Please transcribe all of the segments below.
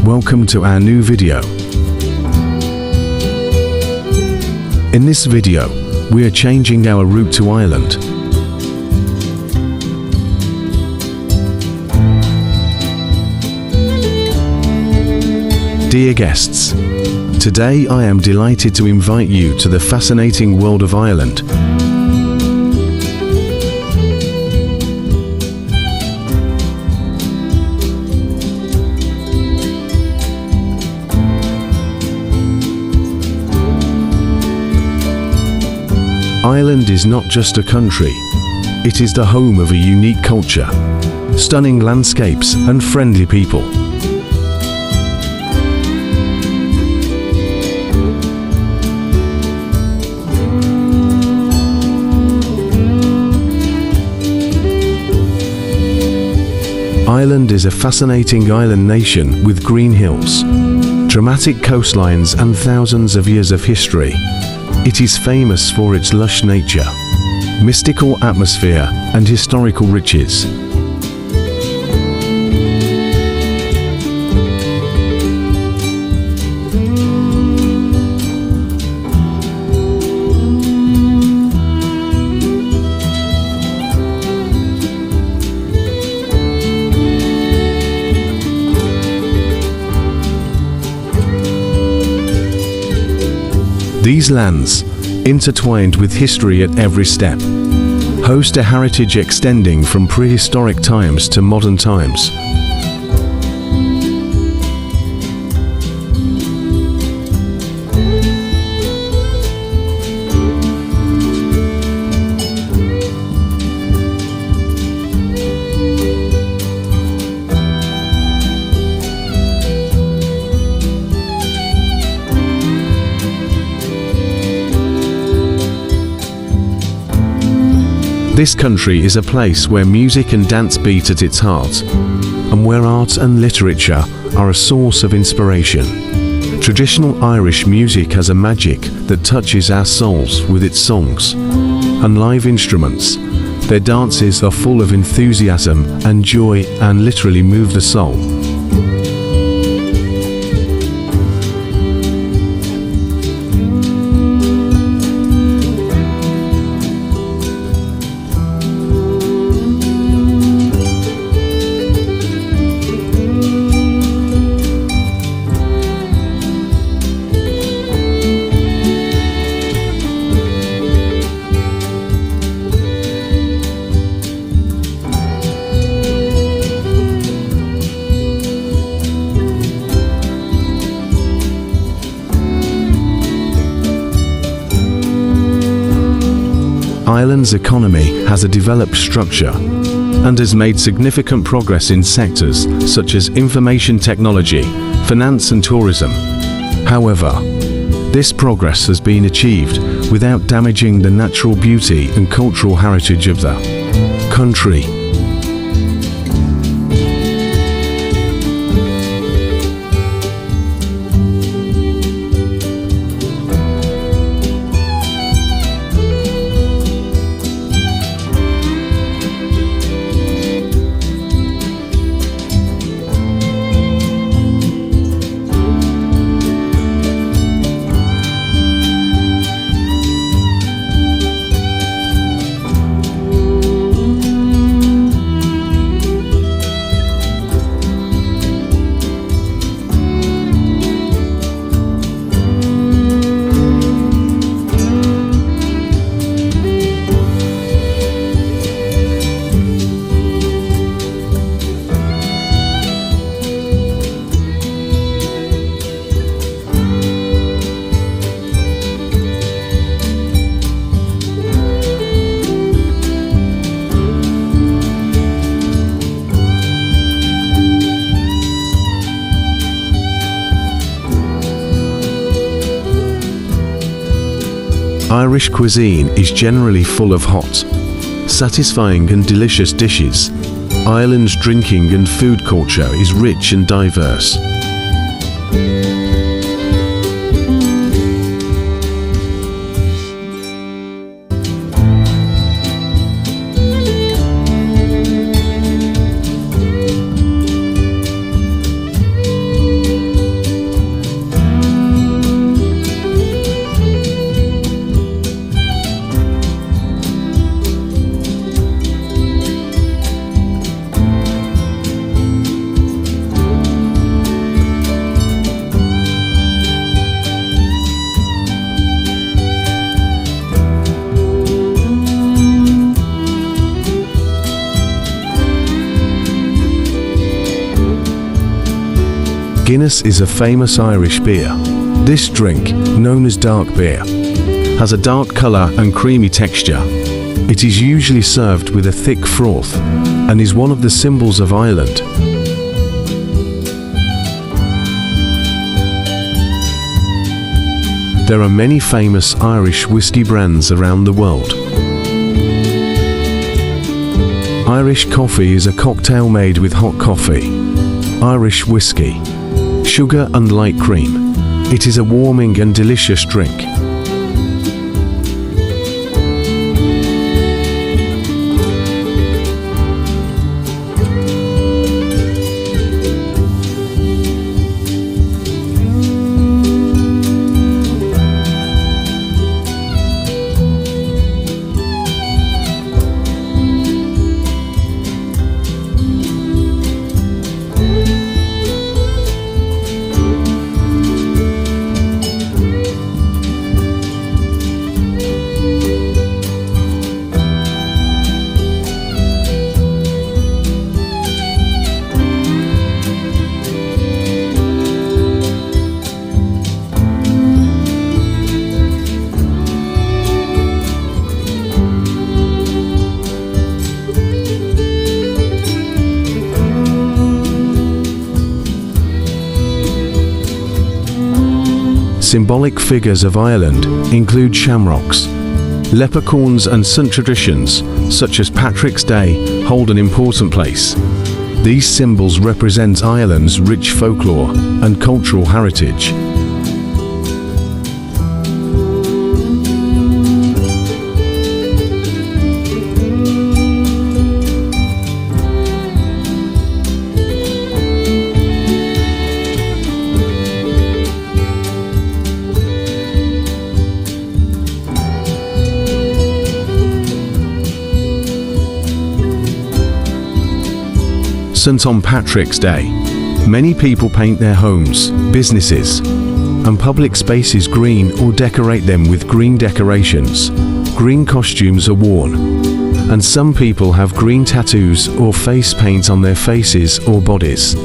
welcome to our new video. In this video, we are changing our route to Ireland. Dear guests, today I am delighted to invite you to the fascinating world of Ireland. Ireland is not just a country, it is the home of a unique culture, stunning landscapes and friendly people. Ireland is a fascinating island nation with green hills, dramatic coastlines and thousands of years of history. It is famous for its lush nature, mystical atmosphere, and historical riches. These lands, intertwined with history at every step, host a heritage extending from prehistoric times to modern times. This country is a place where music and dance beat at its heart, and where art and literature are a source of inspiration. Traditional Irish music has a magic that touches our souls with its songs and live instruments. Their dances are full of enthusiasm and joy and literally move the soul. Ireland's economy has a developed structure and has made significant progress in sectors such as information technology, finance and tourism. However, this progress has been achieved without damaging the natural beauty and cultural heritage of the country. Irish cuisine is generally full of hot, satisfying and delicious dishes. Ireland's drinking and food culture is rich and diverse. Guinness is a famous Irish beer. This drink, known as dark beer, has a dark colour and creamy texture. It is usually served with a thick froth and is one of the symbols of Ireland. There are many famous Irish whiskey brands around the world. Irish coffee is a cocktail made with hot coffee, Irish whiskey, sugar and light cream. It is a warming and delicious drink. Symbolic figures of Ireland include shamrocks. Leprechauns and some traditions, such as Patrick's Day, hold an important place. These symbols represent Ireland's rich folklore and cultural heritage. On Patrick's Day, many people paint their homes, businesses, and public spaces green or decorate them with green decorations. Green costumes are worn, and some people have green tattoos or face paint on their faces or bodies.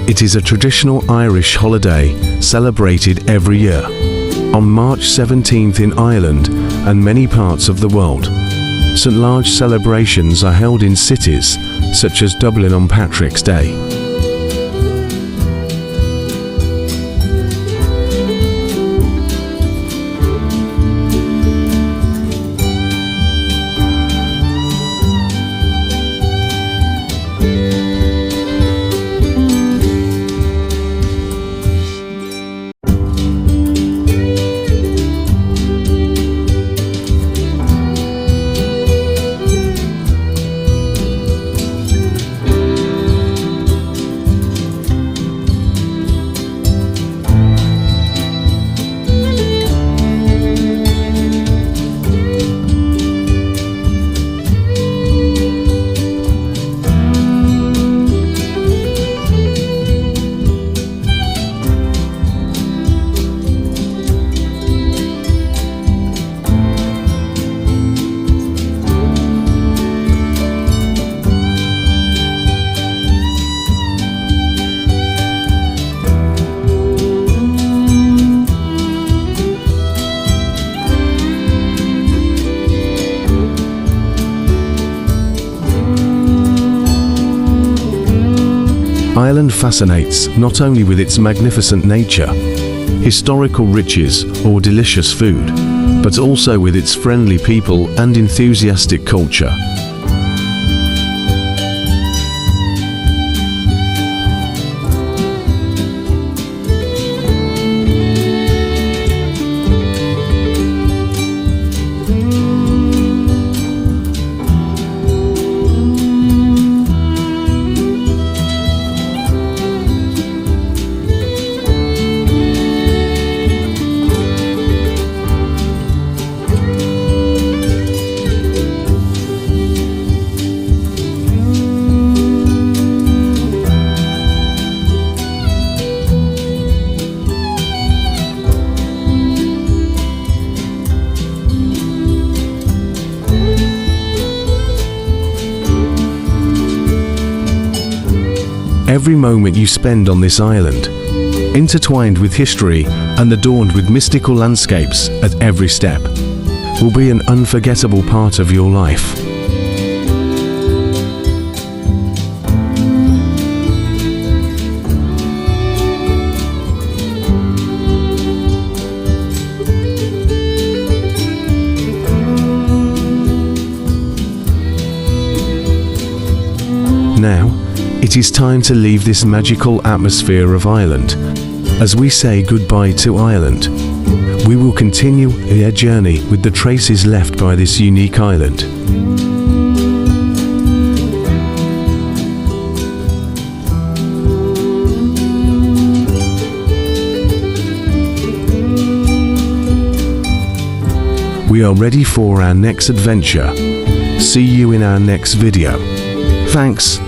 It is a traditional Irish holiday celebrated every year on March 17th in Ireland and many parts of the world. Some large celebrations are held in cities such as Dublin on Patrick's Day. Ireland fascinates not only with its magnificent nature, historical riches, or delicious food, but also with its friendly people and enthusiastic culture. Every moment you spend on this island, intertwined with history and adorned with mystical landscapes at every step, will be an unforgettable part of your life. Now, it is time to leave this magical atmosphere of Ireland. As we say goodbye to Ireland, we will continue our journey with the traces left by this unique island. We are ready for our next adventure. See you in our next video. Thanks.